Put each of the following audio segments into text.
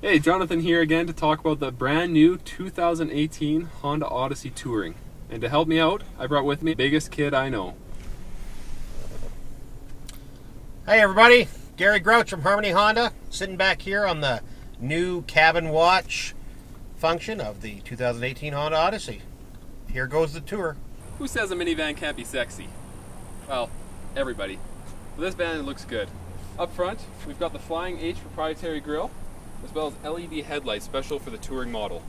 Hey, Jonathan here again to talk about the brand new 2018 Honda Odyssey Touring. And to help me out, I brought with me the biggest kid I know. Hey everybody, Gary Grouch from Harmony Honda, sitting back here on the new cabin watch function of the 2018 Honda Odyssey. Here goes the tour. Who says a minivan can't be sexy? Well, everybody. For this van, it looks good. Up front, we've got the Flying H proprietary grille, as well as LED headlights special for the Touring model.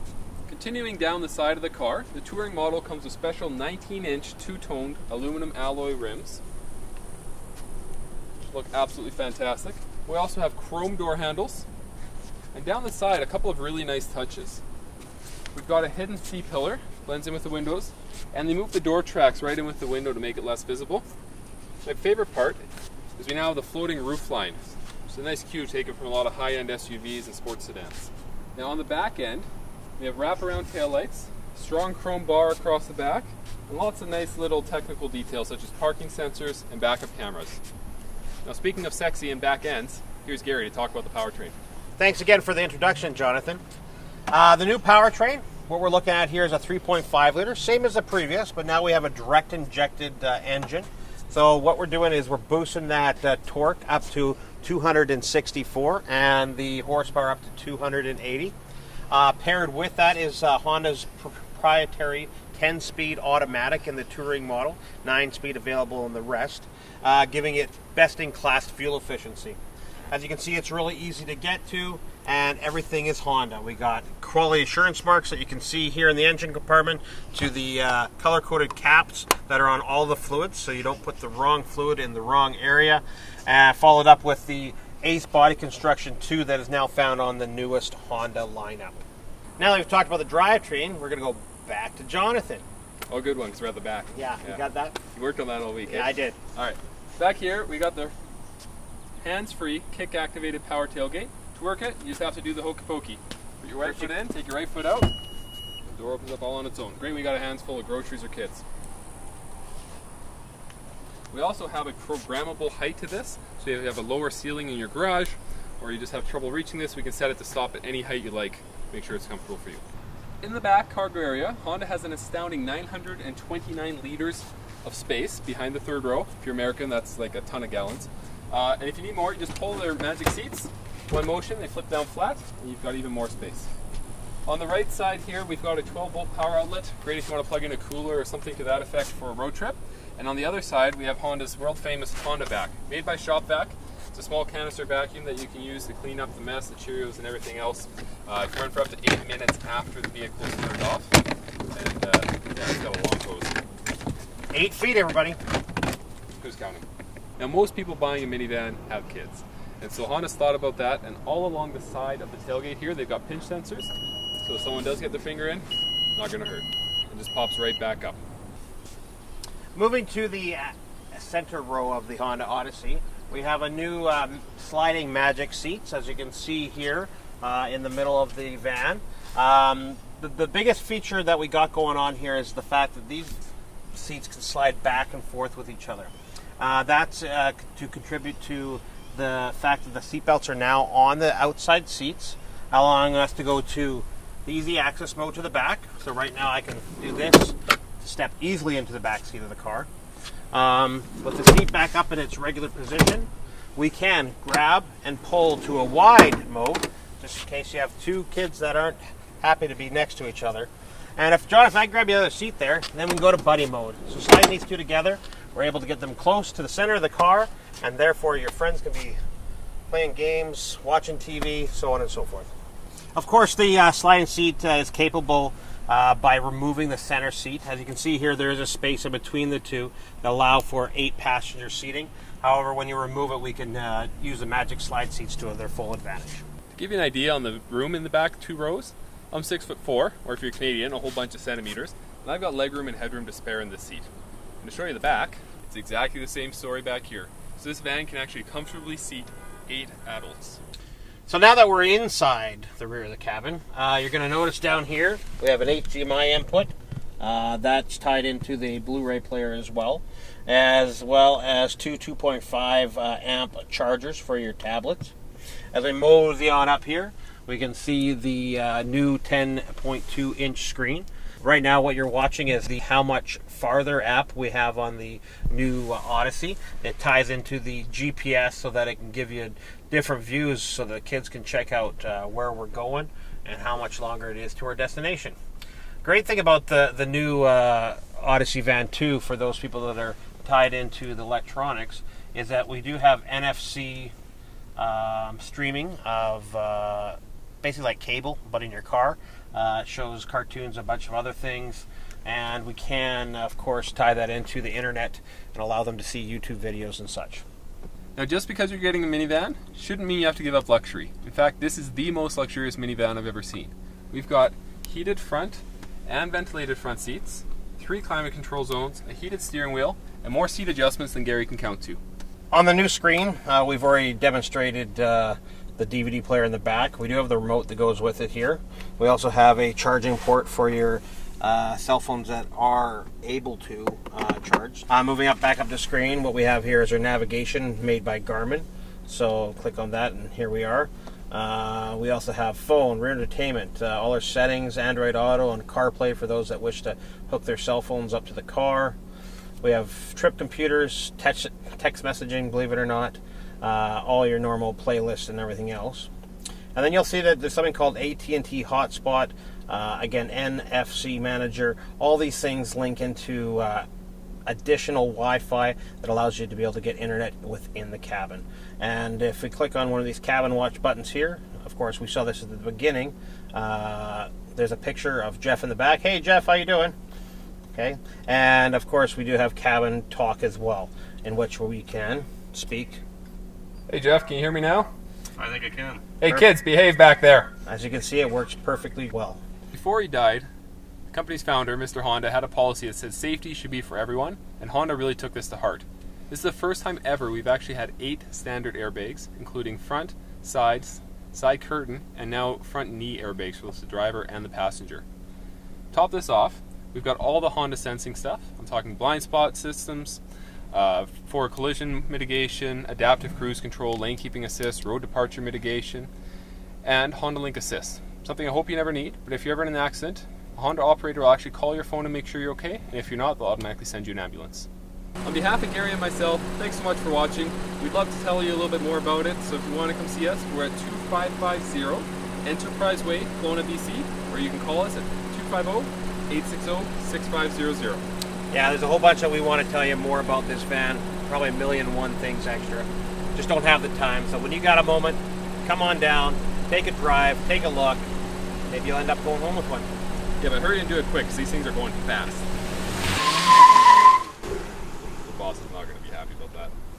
Continuing down the side of the car, the Touring model comes with special 19-inch two-toned aluminum alloy rims, which look absolutely fantastic. We also have chrome door handles, and down the side, a couple of really nice touches. We've got a hidden C-pillar, blends in with the windows, and they move the door tracks right in with the window to make it less visible. My favorite part is we now have the floating roof line. It's a nice cue taken from a lot of high-end SUVs and sports sedans. Now on the back end, we have wraparound taillights, strong chrome bar across the back, and lots of nice little technical details such as parking sensors and backup cameras. Now speaking of sexy and back ends, here's Gary to talk about the powertrain. Thanks again for the introduction, Jonathan. The new powertrain, what we're looking at here is a 3.5 liter, same as the previous, but now we have a direct injected engine. So what we're doing is we're boosting that torque up to 264 and the horsepower up to 280. Paired with that is Honda's proprietary 10-speed automatic in the Touring model, 9-speed available in the rest, giving it best-in-class fuel efficiency. As you can see, it's really easy to get to, and everything is Honda. We got quality assurance marks that you can see here in the engine compartment to the color-coded caps that are on all the fluids, so you don't put the wrong fluid in the wrong area. Followed up with the Ace body construction 2 that is now found on the newest Honda lineup. Now that we've talked about the drivetrain, we're going to go back to Jonathan. Oh, good one, because we're at the back. Yeah, you got that? You worked on that all week, Yeah, eh? I did. All right, back here we got the hands-free, kick-activated power tailgate. To work it, you just have to do the hokey pokey. Put your right foot in, take your right foot out, the door opens up all on its own. Great when you got a hands full of groceries or kids. We also have a programmable height to this, so if you have a lower ceiling in your garage, or you just have trouble reaching this, we can set it to stop at any height you like. Make sure it's comfortable for you. In the back cargo area, Honda has an astounding 929 liters of space behind the third row. If you're American, that's like a ton of gallons. And if you need more, you just pull their magic seats. One motion, they flip down flat, and you've got even more space. On the right side here, we've got a 12-volt power outlet. Great if you want to plug in a cooler or something to that effect for a road trip. And on the other side, we have Honda's world-famous Honda Vac, made by Shop Vac. It's a small canister vacuum that you can use to clean up the mess, the Cheerios, and everything else. It can run for up to 8 minutes after the vehicle is turned off. And yeah, it's got a long hose. 8 feet, everybody. Who's counting? Now, most people buying a minivan have kids. And so Honda's thought about that, and all along the side of the tailgate here, they've got pinch sensors. So if someone does get their finger in, not going to hurt. It just pops right back up. Moving to the center row of the Honda Odyssey, we have a new sliding magic seats, as you can see here in the middle of the van. The biggest feature that we got going on here is the fact that these seats can slide back and forth with each other. That's to contribute to the fact that the seat belts are now on the outside seats, allowing us to go to the easy access mode to the back. So right now I can do this to step easily into the back seat of the car. With the seat back up in its regular position, we can grab and pull to a wide mode, just in case you have two kids that aren't happy to be next to each other. And if I grab the other seat there, then we can go to buddy mode. So sliding these two together, we're able to get them close to the center of the car, and therefore your friends can be playing games, watching TV, so on and so forth. Of course, the sliding seat is capable by removing the center seat. As you can see here, there is a space in between the two that allow for 8 passenger seating. However, when you remove it, we can use the magic slide seats to their full advantage. To give you an idea on the room in the back 2 rows, I'm 6'4", or if you're Canadian, a whole bunch of centimeters, and I've got legroom and headroom to spare in this seat. And to show you the back, it's exactly the same story back here. So this van can actually comfortably seat 8 adults. So now that we're inside the rear of the cabin, you're going to notice down here we have an HDMI input. That's tied into the Blu-ray player as well as 2 2.5 amp chargers for your tablets. As I mosey on up here, we can see the new 10.2 inch screen. Right now what you're watching is the How Much Farther app we have on the new Odyssey. It ties into the GPS so that it can give you different views so the kids can check out where we're going and how much longer it is to our destination. Great thing about the new Odyssey van 2 for those people that are tied into the electronics is that we do have NFC streaming of basically like cable, but in your car. It shows cartoons, a bunch of other things, and we can, of course, tie that into the internet and allow them to see YouTube videos and such. Now, just because you're getting a minivan shouldn't mean you have to give up luxury. In fact, this is the most luxurious minivan I've ever seen. We've got heated front and ventilated front seats, 3 climate control zones, a heated steering wheel, and more seat adjustments than Garry can count to. On the new screen, we've already demonstrated the DVD player in the back. We do have the remote that goes with it here. We also have a charging port for your cell phones that are able to charge. Moving back up the screen, what we have here is our navigation made by Garmin. So click on that and here we are. We also have phone, rear entertainment, all our settings, Android Auto, and CarPlay for those that wish to hook their cell phones up to the car. We have trip computers, text messaging, believe it or not, all your normal playlists and everything else. And then you'll see that there's something called AT&T Hotspot, again, NFC Manager. All these things link into additional Wi-Fi that allows you to be able to get internet within the cabin. And if we click on one of these cabin watch buttons here, of course, we saw this at the beginning, there's a picture of Jeff in the back. Hey, Jeff, how you doing? Okay, and of course we do have cabin talk as well, in which we can speak. Hey Jeff, can you hear me now? I think I can. Hey kids, behave back there. As you can see, it works perfectly well. Before he died, the company's founder, Mr. Honda, had a policy that said safety should be for everyone, and Honda really took this to heart. This is the first time ever we've actually had 8 standard airbags, including front, sides, side curtain, and now front knee airbags for the driver and the passenger. Top this off, we've got all the Honda sensing stuff. I'm talking blind spot systems, for collision mitigation, adaptive cruise control, lane keeping assist, road departure mitigation, and Honda Link Assist. Something I hope you never need, but if you're ever in an accident, a Honda operator will actually call your phone and make sure you're okay, and if you're not, they'll automatically send you an ambulance. On behalf of Garry and myself, thanks so much for watching. We'd love to tell you a little bit more about it, so if you want to come see us, we're at 2550 Enterprise Way, Kelowna, BC, or you can call us at 250-860-6500. Yeah, there's a whole bunch that we want to tell you more about this van. Probably a million and one things extra. Just don't have the time. So when you got a moment, come on down, take a drive, take a look. Maybe you'll end up going home with one. Yeah, but hurry and do it quick, because these things are going fast.